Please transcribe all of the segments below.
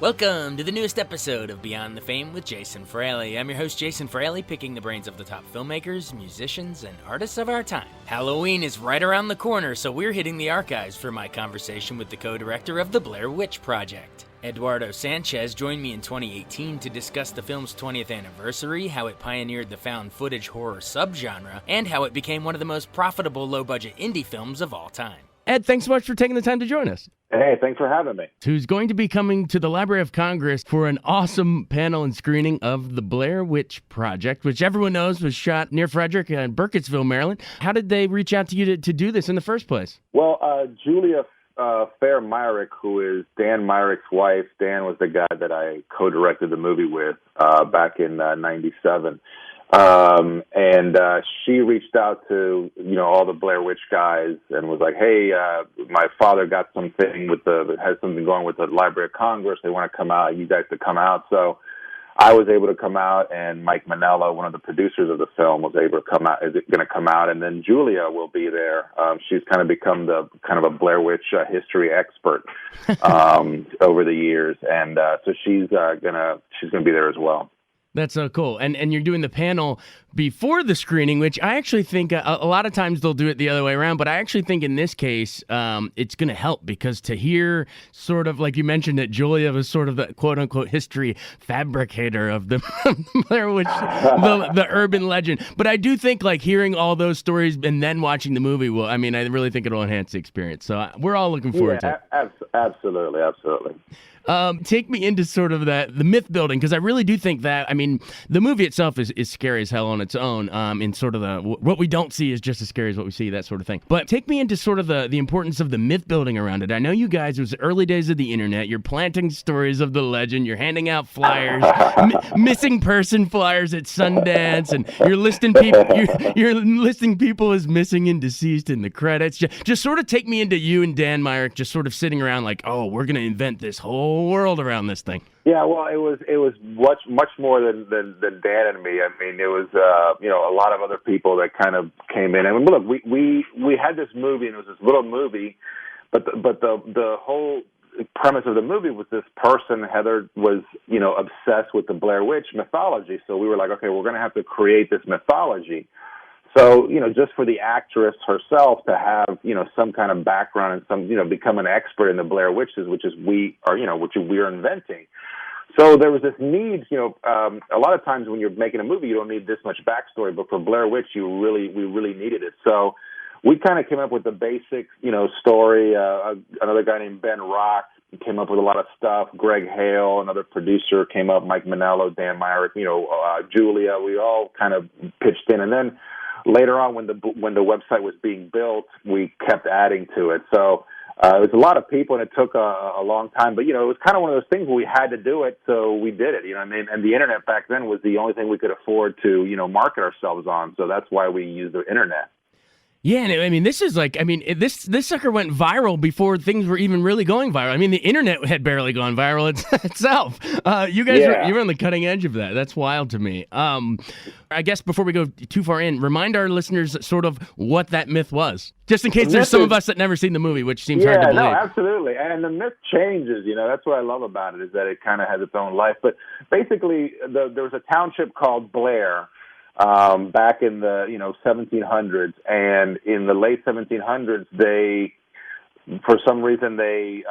Welcome to the newest episode of Beyond the Fame with Jason Fraley. I'm your host, Jason Fraley, picking the brains of the top filmmakers, musicians, and artists of our time. Halloween is right around the corner, so we're hitting the archives for my conversation with the co-director of the Blair Witch Project. Eduardo Sanchez joined me in 2018 to discuss the film's 20th anniversary, how it pioneered the found footage horror subgenre, and how it became one of the most profitable low-budget indie films of all time. Ed, thanks so much for taking the time to join us. Hey, thanks for having me. Who's going to be coming to the Library of Congress for an awesome panel and screening of the Blair Witch Project, which everyone knows was shot near Frederick in Burkittsville, Maryland. How did they reach out to you to do this in the first place? Well, Julia Myrick, who is Dan Myrick's wife. Dan was the guy that I co-directed the movie with back in '97. And she reached out to, all the Blair Witch guys and was like, hey, my father got something has something going with the Library of Congress. They want to come out, you guys to come out. So I was able to come out, and Mike Manello, one of the producers of the film, was able to come out, is going to come out. And then Julia will be there. She's kind of become a Blair Witch history expert, over the years. And, so she's going to be there as well. That's so cool. And you're doing the panel before the screening, which I actually think a lot of times they'll do it the other way around, but I actually think in this case, it's going to help because to hear sort of, like you mentioned, that Julia was sort of the quote-unquote history fabricator of the Blair Witch, the urban legend. But I do think like hearing all those stories and then watching the movie I really think it'll enhance the experience. So we're all looking forward to it. Absolutely. Take me into sort of the myth building, because I really do think that, the movie itself is scary as hell on its own, in sort of what we don't see is just as scary as what we see, that sort of thing. But take me into sort of the importance of the myth building around it. I know you guys, it was the early days of the internet, you're planting stories of the legend, you're handing out flyers, missing person flyers at Sundance, and you're listing people as missing and deceased in the credits. Just sort of take me into you and Dan Myrick just sort of sitting around like, oh, we're going to invent this whole world around this thing. Yeah, well, it was much more than Dan and me. It was a lot of other people that kind of came in. And look, we had this movie, and it was this little movie, but the whole premise of the movie was this person, Heather, was obsessed with the Blair Witch mythology. So we were like, okay, we're going to have to create this mythology. So, just for the actress herself to have, some kind of background and become an expert in the Blair Witches, which we are inventing. So there was this need, a lot of times when you're making a movie, you don't need this much backstory, but for Blair Witch, we really needed it. So we kind of came up with the basic, story. Another guy named Ben Rock came up with a lot of stuff. Greg Hale, another producer, came up. Mike Manello, Dan Myrick, Julia. We all kind of pitched in, and then later on, when the website was being built, we kept adding to it. So it was a lot of people, and it took a long time. But, it was kind of one of those things where we had to do it, so we did it. And the internet back then was the only thing we could afford to, market ourselves on. So that's why we used the internet. Yeah, and this is like, this sucker went viral before things were even really going viral. The internet had barely gone viral itself. You guys you're on the cutting edge of that. That's wild to me. I guess before we go too far in, remind our listeners sort of what that myth was, just in case there's some of us that never seen the movie, which seems hard to believe. Yeah, no, absolutely. And the myth changes. That's what I love about it, is that it kind of has its own life. But basically, there was a township called Blair, back in the 1700s, and in the late 1700s, for some reason they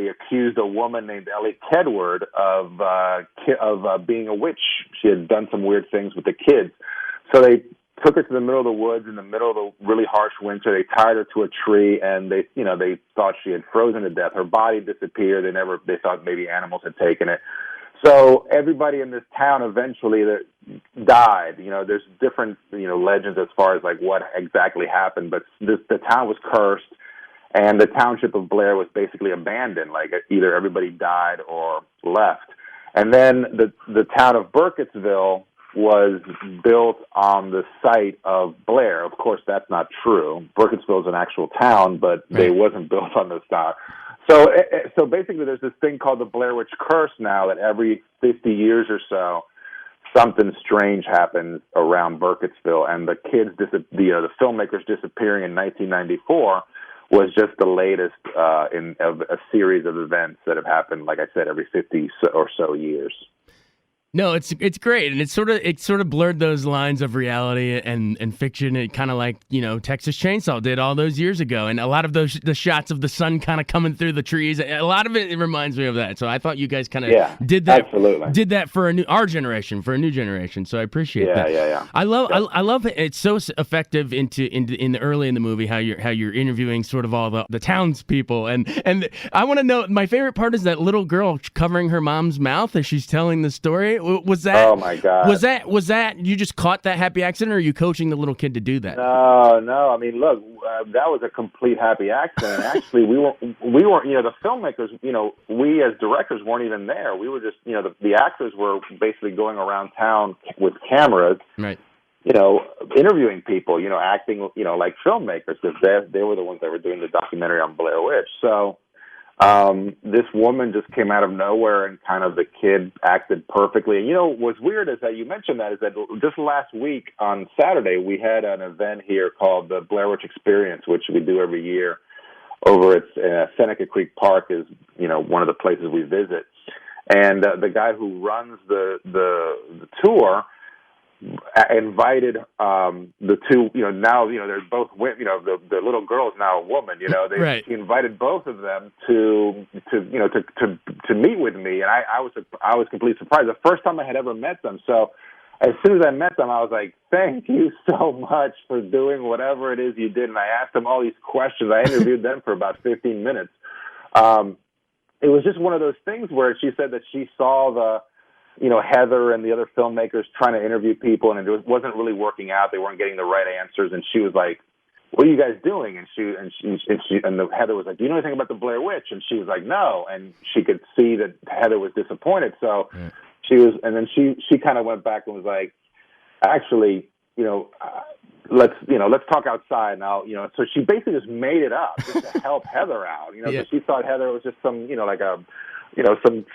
accused a woman named Ellie Kedward of being a witch. She had done some weird things with the kids, so they took her to the middle of the woods in the middle of the really harsh winter. They tied her to a tree, and they thought she had frozen to death. Her body disappeared. They thought maybe animals had taken it. So everybody in this town eventually died. There's different, legends as far as like what exactly happened, but the town was cursed, and the township of Blair was basically abandoned. Like either everybody died or left. And then the town of Burkittsville was built on the site of Blair. Of course, that's not true. Burkittsville is an actual town, but it wasn't built on this town. So basically, there's this thing called the Blair Witch Curse now, that every 50 years or so, something strange happens around Burkittsville, and the filmmakers disappearing in 1994 was just the latest in a series of events that have happened, like I said, every 50 or so years. No, it's great, and it sort of blurred those lines of reality and fiction. It kind of like Texas Chainsaw did all those years ago, and a lot of the shots of the sun kind of coming through the trees. A lot of it reminds me of that. So I thought you guys kind of did that. Absolutely. Did that for our generation, for a new generation. So I appreciate that. Yeah. I love it. It's so effective in the early in the movie how you're interviewing sort of all the townspeople, and I want to know, my favorite part is that little girl covering her mom's mouth as she's telling the story. Was that? Oh my God! Was that you just caught that happy accident, or are you coaching the little kid to do that? No. I mean, look, that was a complete happy accident. Actually, we weren't. The filmmakers. We as directors weren't even there. We were just. The actors were basically going around town with cameras. Right. Interviewing people. Acting. Like filmmakers, because they were the ones that were doing the documentary on Blair Witch. So. This woman just came out of nowhere, and kind of the kid acted perfectly. And what's weird is that you mentioned that is that just last week on Saturday we had an event here called the Blair Witch Experience, which we do every year over at Seneca Creek Park is one of the places we visit, and the guy who runs the tour invited the two, now they're both women. The little girl is now a woman. Right. He invited both of them to meet with me, and I was completely surprised. The first time I had ever met them. So as soon as I met them, I was like, "Thank you so much for doing whatever it is you did." And I asked them all these questions. I interviewed them for about 15 minutes. It was just one of those things where she said that she saw Heather and the other filmmakers trying to interview people, and it wasn't really working out. They weren't getting the right answers, and she was like, "What are you guys doing?" And Heather was like, "Do you know anything about the Blair Witch?" And she was like, "No." And she could see that Heather was disappointed. So she kind of went back and was like, "Actually, let's talk outside now." So she basically just made it up just to help Heather out. So she thought Heather was just some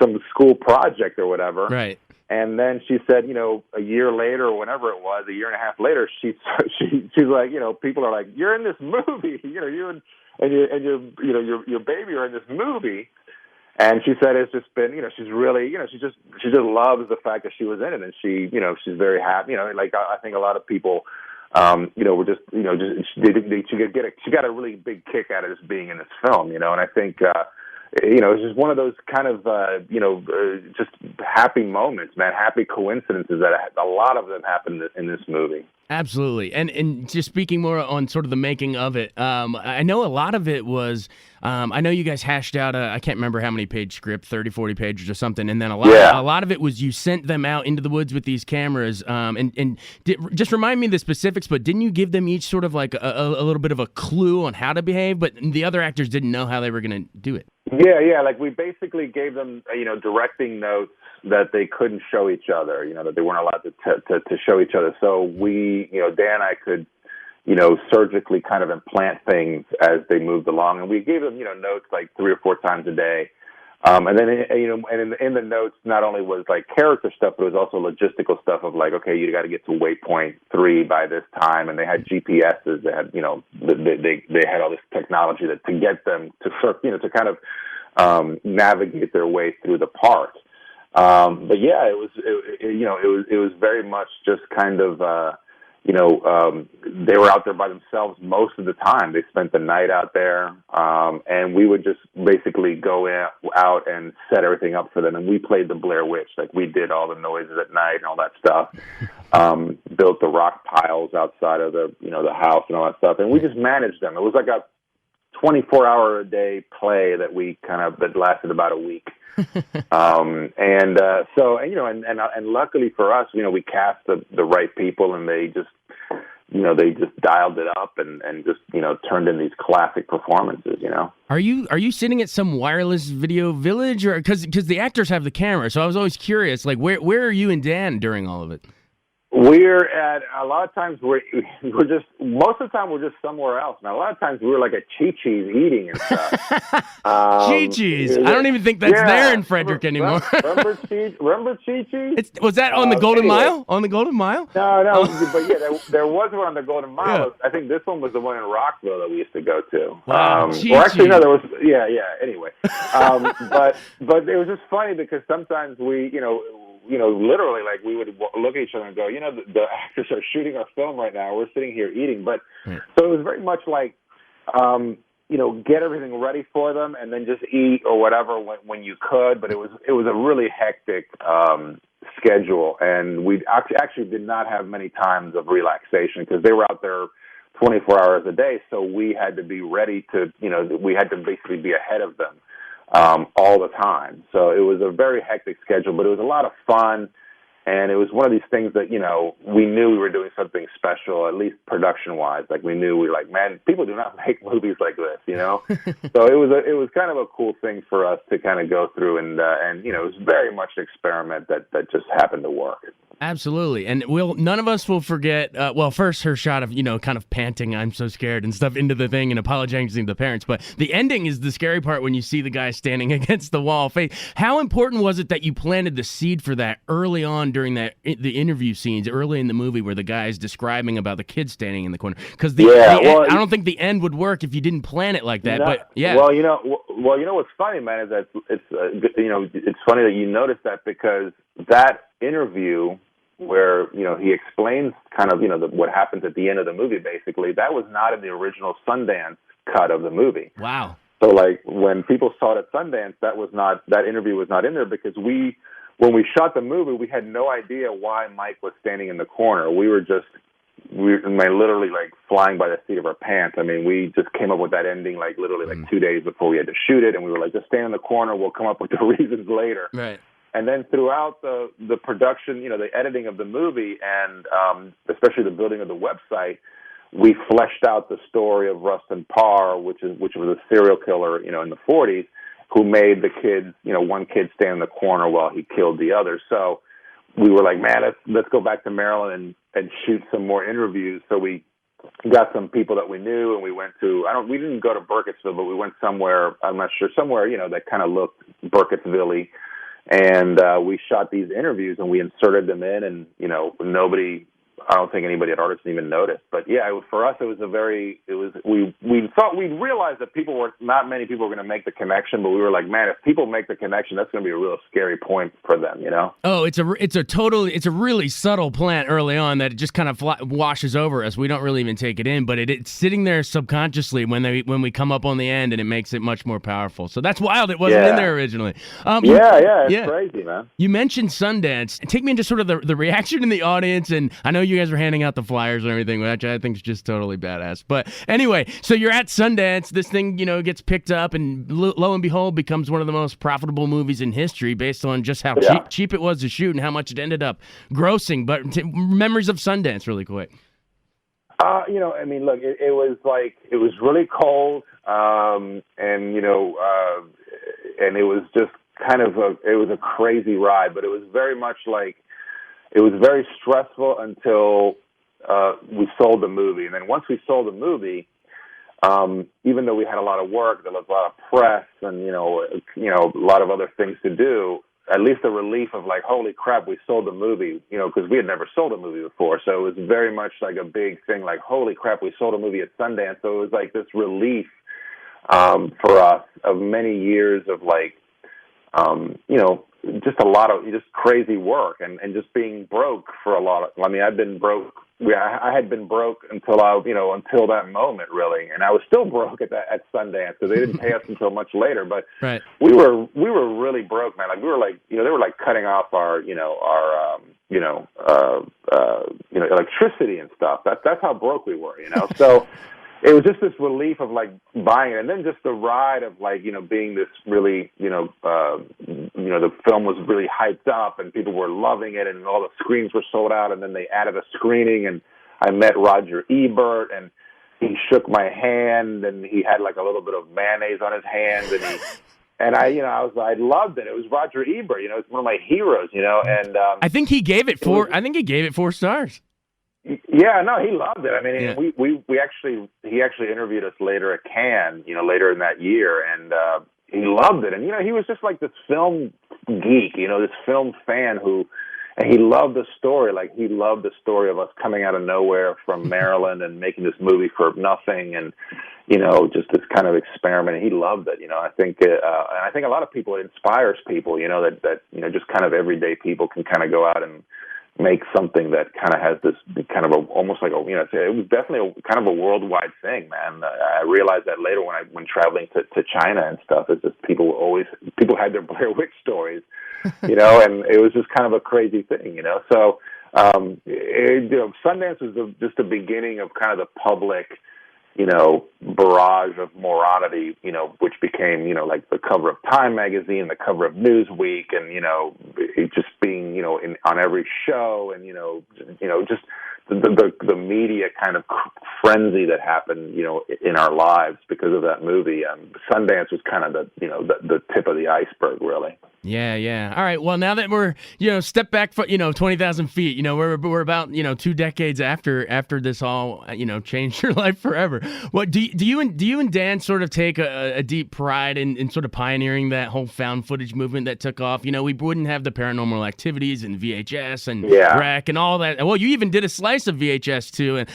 some school project or whatever. Right. And then she said, a year later or whenever it was, a year and a half later, she's like, people are like, "You're in this movie, you and your baby are in this movie." And she said it's just been, she's really, she just loves the fact that she was in it, and she's very happy. Like I think a lot of people, were just, she got a really big kick out of just being in this film, and I think. It's just one of those kind of, just happy moments, man, happy coincidences that a lot of them happened in this movie. Absolutely. And just speaking more on sort of the making of it, I know a lot of it was, I know you guys hashed out I can't remember how many page script, 30, 40 pages or something. And then a lot of it was you sent them out into the woods with these cameras. Just remind me the specifics, but didn't you give them each sort of like a little bit of a clue on how to behave, but the other actors didn't know how they were going to do it? Yeah. Like we basically gave them, directing notes that they couldn't show each other, that they weren't allowed to show each other. So we, Dan and I could, surgically kind of implant things as they moved along. And we gave them, notes like 3 or 4 times a day. And then, and in the notes, not only was like character stuff, but it was also logistical stuff of like, okay, you got to get to waypoint 3 by this time. And they had GPSs. They had, they had all this technology that to get them to to kind of navigate their way through the park. But yeah, it was very much just kind of, they were out there by themselves most of the time. They spent the night out there, and we would just basically go out and set everything up for them. And we played the Blair Witch, like we did all the noises at night and all that stuff. Built the rock piles outside of the house and all that stuff, and we just managed them. It was like a 24-hour-a-day play that lasted about a week. And luckily for us, we cast the right people, and they just dialed it up and just, turned in these classic performances, Are you sitting at some wireless video village, or because the actors have the camera? So I was always curious, like where are you and Dan during all of it? We're at a lot of times we're just most of the time we're just somewhere else. Now a lot of times we're like at Chi-Chi's eating and stuff. Chi-Chi's. I don't even think that's there in Frederick anymore. Remember Chi-Chi? Was that on the Golden Mile? On the Golden Mile? No, but yeah, there was one on the Golden Mile. Yeah. I think this one was the one in Rockville that we used to go to. Wow, or actually, no, there was. Yeah. Anyway, but it was just funny because sometimes we, literally, like we would look at each other and go, the actors are shooting our film right now. We're sitting here eating, but so it was very much like, get everything ready for them and then just eat or whatever when you could. But it was a really hectic schedule, and we actually did not have many times of relaxation because they were out there 24 hours a day. So we had to be ready to, we had to basically be ahead of them all the time. So it was a very hectic schedule, but it was a lot of fun. And it was one of these things that, we knew we were doing something special, at least production-wise. Like we knew man, people do not make movies like this, So it was kind of a cool thing for us to kind of go through, and it was very much an experiment that just happened to work. Absolutely. And none of us will forget, first her shot of, kind of panting, I'm so scared and stuff into the thing and apologizing to the parents. But the ending is the scary part when you see the guy standing against the wall. How important was it that you planted the seed for that early on during the interview scenes early in the movie where the guy's describing about the kid standing in the corner? Because I don't think the end would work if you didn't plan it like that. But yeah. Well, what's funny, man, is that it's funny that you noticed that, because that interview where he explains kind of what happens at the end of the movie, basically that was not in the original Sundance cut of the movie. Wow. So like when people saw it at Sundance, that interview was not in there, because when we shot the movie, we had no idea why Mike was standing in the corner. We were literally like flying by the seat of our pants. I mean, we just came up with that ending like literally like 2 days before we had to shoot it, and we were like, just stand in the corner. We'll come up with the reasons later. Right. And then throughout the production, the editing of the movie, and especially the building of the website, we fleshed out the story of Rustin Parr, which was a serial killer, in the 40s, who made the kids, one kid stand in the corner while he killed the other. So we were like, man, let's go back to Maryland and shoot some more interviews. So we got some people that we knew, and we went to, we didn't go to Burkittsville, but we went somewhere, I'm not sure, somewhere, that kind of looked Burkittsville-y. And we shot these interviews, and we inserted them in, and, I don't think anybody at Artisan even noticed. But yeah, for us, we realized that not many people were going to make the connection, but we were like, man, if people make the connection, that's going to be a real scary point for them, Oh, it's a really subtle plant early on that it just kind of washes over us. We don't really even take it in, but it's sitting there subconsciously when we come up on the end, and it makes it much more powerful. So that's wild. It wasn't in there originally. It's crazy, man. You mentioned Sundance. Take me into sort of the reaction in the audience, and I know you guys were handing out the flyers and everything, which I think is just totally badass. But anyway, so you're at Sundance. This thing, gets picked up, and lo and behold, becomes one of the most profitable movies in history based on just how cheap it was to shoot and how much it ended up grossing. But memories of Sundance, really quick. Look, it was really cold, and it was just kind of it was a crazy ride, but it was very much like, it was very stressful until we sold the movie. And then once we sold the movie, even though we had a lot of work, there was a lot of press and, a lot of other things to do, at least the relief of like, holy crap, we sold the movie, because we had never sold a movie before. So it was very much like a big thing, like, holy crap, we sold a movie at Sundance. So it was like this relief for us of many years of like, just a lot of just crazy work and just being broke for a lot of, I've been broke. I had been broke until that moment, really. And I was still broke at Sundance, because they didn't pay us until much later. But right. we were really broke, man. Like we were like, they were like cutting off our, electricity and stuff. That's how broke we were, So it was just this relief of like buying it, and then just the ride of like, being this really, the film was really hyped up and people were loving it, and all the screens were sold out, and then they added a screening, and I met Roger Ebert, and he shook my hand, and he had like a little bit of mayonnaise on his hand, and And I loved it. It was Roger Ebert. It's one of my heroes. And I think he gave it 4 stars. Yeah, no, he loved it. I mean, Yeah. he actually interviewed us later at Cannes, later in that year, and he loved it. And he was just like this film geek, this film fan and he loved the story. Like, he loved the story of us coming out of nowhere from Maryland and making this movie for nothing, and just this kind of experiment. And he loved it. I think and I think a lot of people, it inspires people. That just kind of everyday people can kind of go out and make something that kind of has this kind of almost like it was definitely kind of a worldwide thing, man. I realized that later when traveling to China and stuff. It's just people had their Blair Witch stories, and it was just kind of a crazy thing, So Sundance was just the beginning of kind of the public, barrage of morality, which became, like the cover of Time magazine, the cover of Newsweek, and, it just being, on every show, and, just the media kind of frenzy that happened, in our lives because of that movie. Sundance was kind of the tip of the iceberg, really. Yeah. All right. Well, now that we're, step back for, 20,000 feet, we're about, 2 decades after this all, changed your life forever. What do you and Dan sort of take a deep pride in sort of pioneering that whole found footage movement that took off? We wouldn't have the Paranormal Activities and VHS and Rec and all that. Well, you even did a slice of VHS too. And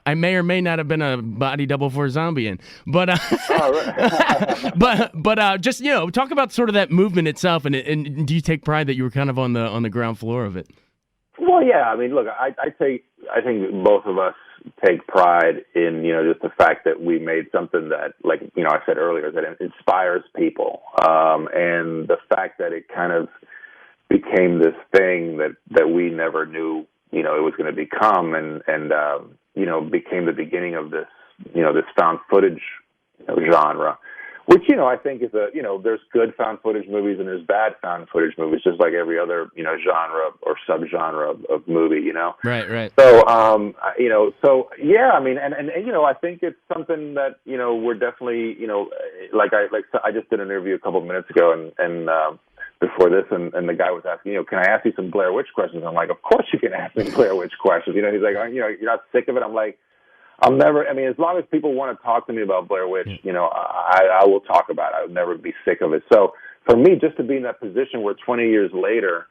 I may or may not have been a body double for a zombie in, but, but just, talk about sort of that movement itself, and do you take pride that you were kind of on the ground floor of it? Well, yeah. I mean, look, I think both of us take pride in just the fact that we made something that, like I said earlier, that it inspires people, and the fact that it kind of became this thing that we never knew it was going to become, and became the beginning of this this found footage genre. Which, I think is there's good found footage movies and there's bad found footage movies, just like every other, genre or subgenre of movie, Right. So, yeah, I mean, and I think it's something that, we're definitely, I just did an interview a couple of minutes ago and before this, and the guy was asking, can I ask you some Blair Witch questions? I'm like, of course you can ask me Blair Witch questions. He's like, you're not sick of it? I'm like, as long as people want to talk to me about Blair Witch, I will talk about it. I would never be sick of it. So for me, just to be in that position where 20 years later,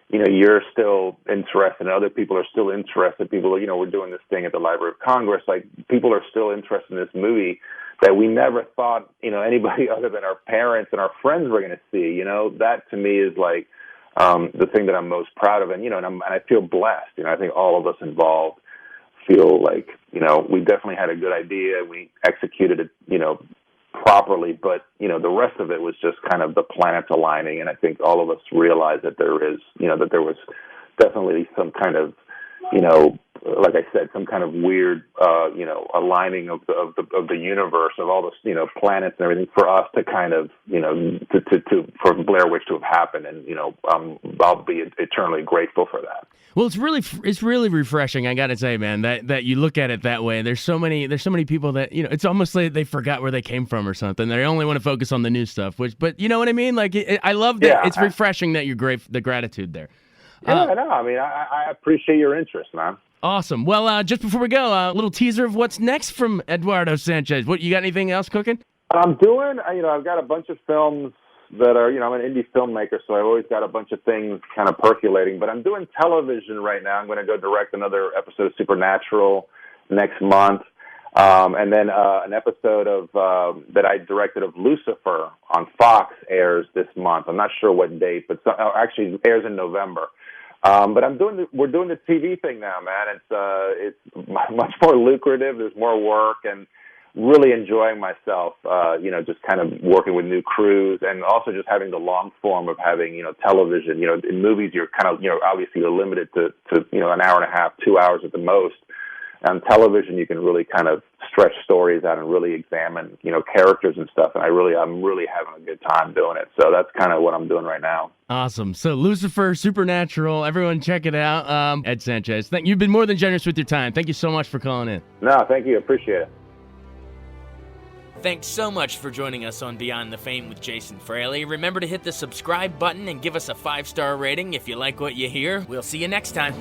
you're still interested and other people are still interested. People, we're doing this thing at the Library of Congress. Like, people are still interested in this movie that we never thought, anybody other than our parents and our friends were going to see. That to me is like the thing that I'm most proud of. And, and I feel blessed. I think all of us involved feel like, we definitely had a good idea. We executed it, properly, but, the rest of it was just kind of the planets aligning. And I think all of us realized that there was definitely some kind of, like I said, some kind of weird, aligning of the universe, of all the, planets and everything, for us to kind of, for Blair Witch to have happened. And, I'll be eternally grateful for that. Well, it's really refreshing. I got to say, man, that you look at it that way. There's so many people that, it's almost like they forgot where they came from or something. They only want to focus on the new stuff, but you know what I mean? Like, I love that. Yeah, it's refreshing that you're the gratitude there. Yeah, no, I mean, I appreciate your interest, man. Awesome. Well, just before we go, a little teaser of what's next from Eduardo Sanchez. What, you got anything else cooking? I'm doing, I've got a bunch of films that are, I'm an indie filmmaker, so I've always got a bunch of things kind of percolating. But I'm doing television right now. I'm going to go direct another episode of Supernatural next month. And then an episode of that I directed of Lucifer on Fox airs this month. I'm not sure what date, but actually it airs in November. But we're doing the TV thing now, man. It's much more lucrative. There's more work, and really enjoying myself, just kind of working with new crews, and also just having the long form of having, television. In movies, you're kind of, obviously you're limited to an hour and a half, 2 hours at the most. On television, you can really kind of stretch stories out and really examine, characters and stuff. And I'm really having a good time doing it. So that's kind of what I'm doing right now. Awesome. So Lucifer, Supernatural, everyone check it out. Ed Sanchez, you've been more than generous with your time. Thank you so much for calling in. No, thank you. Appreciate it. Thanks so much for joining us on Beyond the Fame with Jason Fraley. Remember to hit the subscribe button and give us a 5-star rating if you like what you hear. We'll see you next time.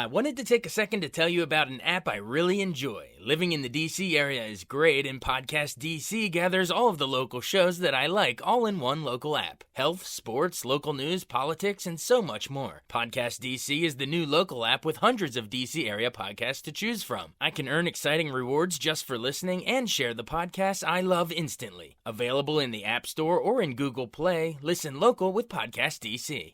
I wanted to take a second to tell you about an app I really enjoy. Living in the DC area is great, and Podcast DC gathers all of the local shows that I like all in one local app. Health, sports, local news, politics, and so much more. Podcast DC is the new local app with hundreds of DC area podcasts to choose from. I can earn exciting rewards just for listening and share the podcasts I love instantly. Available in the App Store or in Google Play, listen local with Podcast DC.